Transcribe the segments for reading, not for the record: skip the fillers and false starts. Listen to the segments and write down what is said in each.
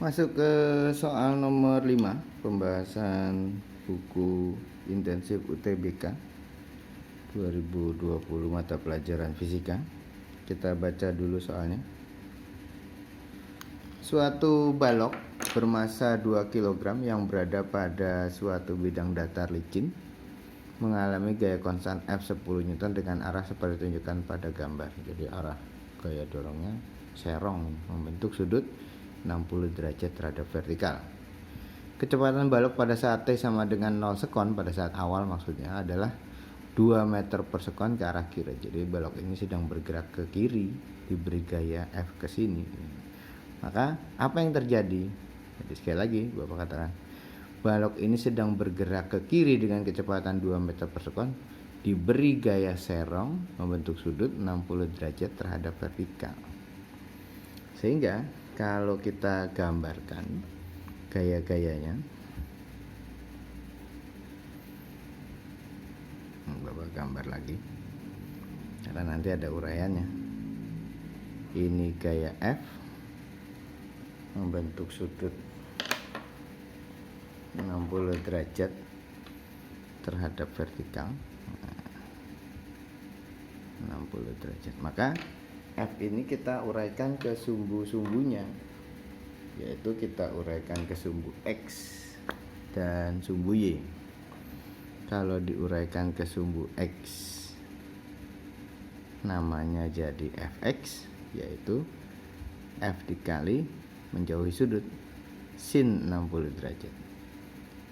Masuk ke soal nomor 5, pembahasan buku intensif UTBK 2020 mata pelajaran fisika. Kita baca dulu soalnya. Suatu balok bermassa 2 kg yang berada pada suatu bidang datar licin mengalami gaya konstan F 10 Newton dengan arah seperti ditunjukkan pada gambar. Jadi arah gaya dorongnya serong membentuk sudut 60 derajat terhadap vertikal. Kecepatan balok pada saat T sama dengan 0 sekon, pada saat awal maksudnya, adalah 2 meter per sekon ke arah kiri. Jadi balok ini sedang bergerak ke kiri, diberi gaya F ke sini. Maka apa yang terjadi? Jadi sekali lagi Bapak katakan, balok ini sedang bergerak ke kiri dengan kecepatan 2 meter per sekon, diberi gaya serong membentuk sudut 60 derajat terhadap vertikal. Sehingga kalau kita gambarkan gaya-gayanya, Bapak gambar lagi karena nanti ada uraiannya. Ini gaya F membentuk sudut 60 derajat terhadap vertikal, 60 derajat. Maka F ini kita uraikan ke sumbu-sumbunya, yaitu kita uraikan ke sumbu X dan sumbu Y. Kalau diuraikan ke sumbu X, namanya jadi Fx, yaitu F dikali menjauhi sudut sin 60 derajat.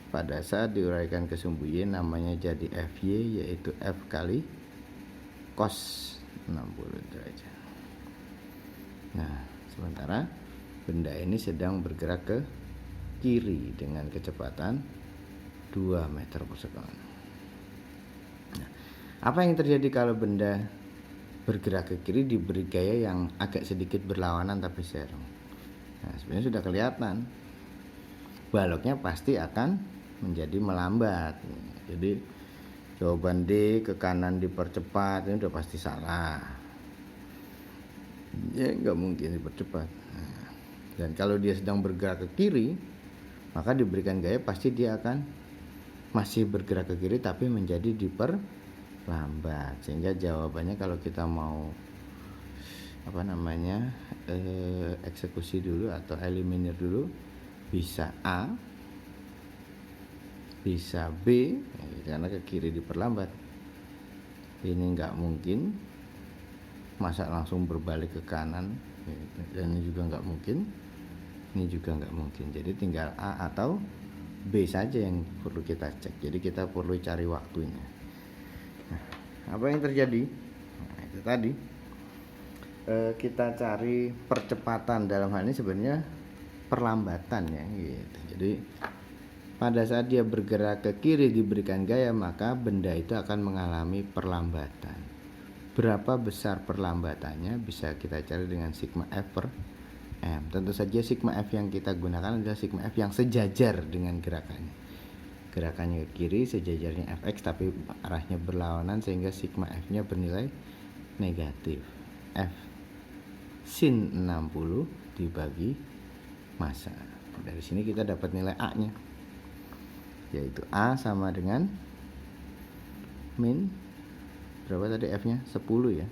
Pada saat diuraikan ke sumbu Y, namanya jadi Fy, yaitu F kali cos 60 derajat. Nah, sementara benda ini sedang bergerak ke kiri dengan kecepatan 2 meter per sekon. Nah, apa yang terjadi kalau benda bergerak ke kiri diberi gaya yang agak sedikit berlawanan tapi serong? Nah, sebenarnya sudah kelihatan. Baloknya pasti akan menjadi melambat. Jadi jawaban D ke kanan dipercepat ini sudah pasti salah. Ya nggak mungkin dipercepat. Nah, dan kalau dia sedang bergerak ke kiri, maka diberikan gaya pasti dia akan masih bergerak ke kiri tapi menjadi diperlambat. Sehingga jawabannya kalau kita mau eksekusi dulu atau eliminir dulu, bisa A, bisa B, karena ke kiri diperlambat. Ini nggak mungkin. Masa langsung berbalik ke kanan, dan ini juga nggak mungkin, ini juga nggak mungkin. Jadi tinggal A atau B saja yang perlu kita cek. Jadi kita perlu cari waktunya. Nah, apa yang terjadi? Nah, itu tadi kita cari percepatan, dalam hal ini sebenarnya perlambatan ya gitu. Jadi pada saat dia bergerak ke kiri diberikan gaya, maka benda itu akan mengalami perlambatan. Berapa besar perlambatannya bisa kita cari dengan sigma F per M. Tentu saja sigma F yang kita gunakan adalah sigma F yang sejajar dengan gerakannya. Gerakannya ke kiri sejajarnya Fx, tapi arahnya berlawanan sehingga sigma F-nya bernilai negatif. F sin 60 dibagi massa. Dari sini kita dapat nilai A-nya, yaitu A sama dengan min berapa tadi F-nya? 10 ya.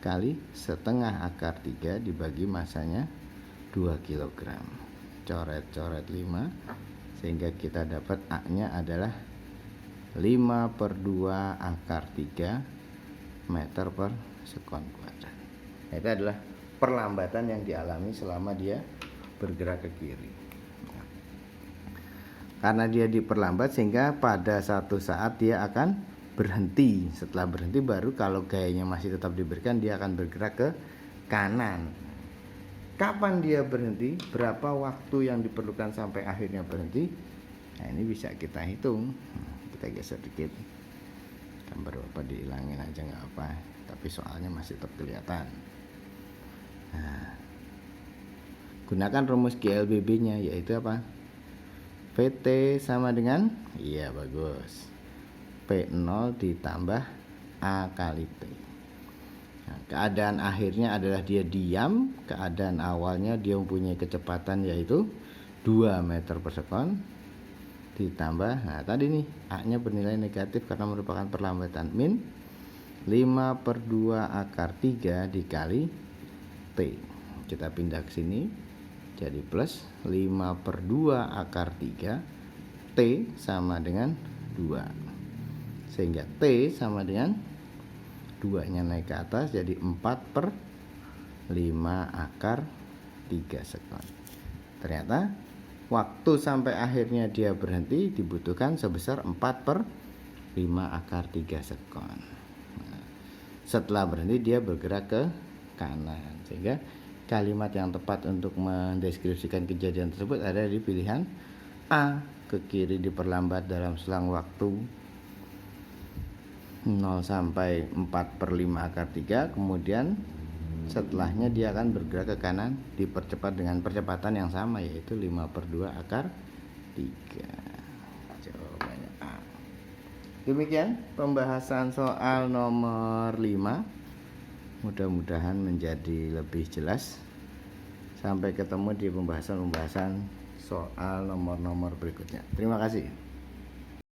Kali setengah akar 3 dibagi massanya 2 kg. Coret-coret 5 sehingga kita dapat A-nya adalah 5/2 akar 3 meter per sekon kuadrat. Nah, itu adalah perlambatan yang dialami selama dia bergerak ke kiri. Karena dia diperlambat sehingga pada satu saat dia akan berhenti. Setelah berhenti baru kalau gayanya masih tetap diberikan, dia akan bergerak ke kanan. Kapan dia berhenti? Berapa waktu yang diperlukan sampai akhirnya berhenti? Nah, ini bisa kita hitung. Kita geser dikit. Gambar Bapak dihilangin aja nggak apa, tapi soalnya masih tetap kelihatan. Nah, gunakan rumus GLBB-nya, yaitu apa? VT sama dengan, iya bagus, P0 ditambah A kali T. Nah, keadaan akhirnya adalah dia diam, keadaan awalnya dia mempunyai kecepatan yaitu 2 meter per sekon, ditambah, nah tadi nih A-nya bernilai negatif karena merupakan perlambatan min 5/2 akar 3 dikali T. Kita pindah ke sini, jadi plus 5/2 akar 3, T sama dengan 2, sehingga T sama dengan 2 nya naik ke atas, jadi 4/5 akar 3 sekon. Ternyata waktu sampai akhirnya dia berhenti dibutuhkan sebesar 4/5 akar 3 sekon. Nah, setelah berhenti dia bergerak ke kanan, sehingga kalimat yang tepat untuk mendeskripsikan kejadian tersebut ada di pilihan A, ke kiri diperlambat dalam selang waktu 0 sampai 4/5 akar 3, kemudian setelahnya dia akan bergerak ke kanan dipercepat dengan percepatan yang sama, yaitu 5/2 akar 3. Jawabannya A. Demikian pembahasan soal nomor 5. Mudah-mudahan menjadi lebih jelas. Sampai ketemu di pembahasan-pembahasan soal nomor-nomor berikutnya. Terima kasih.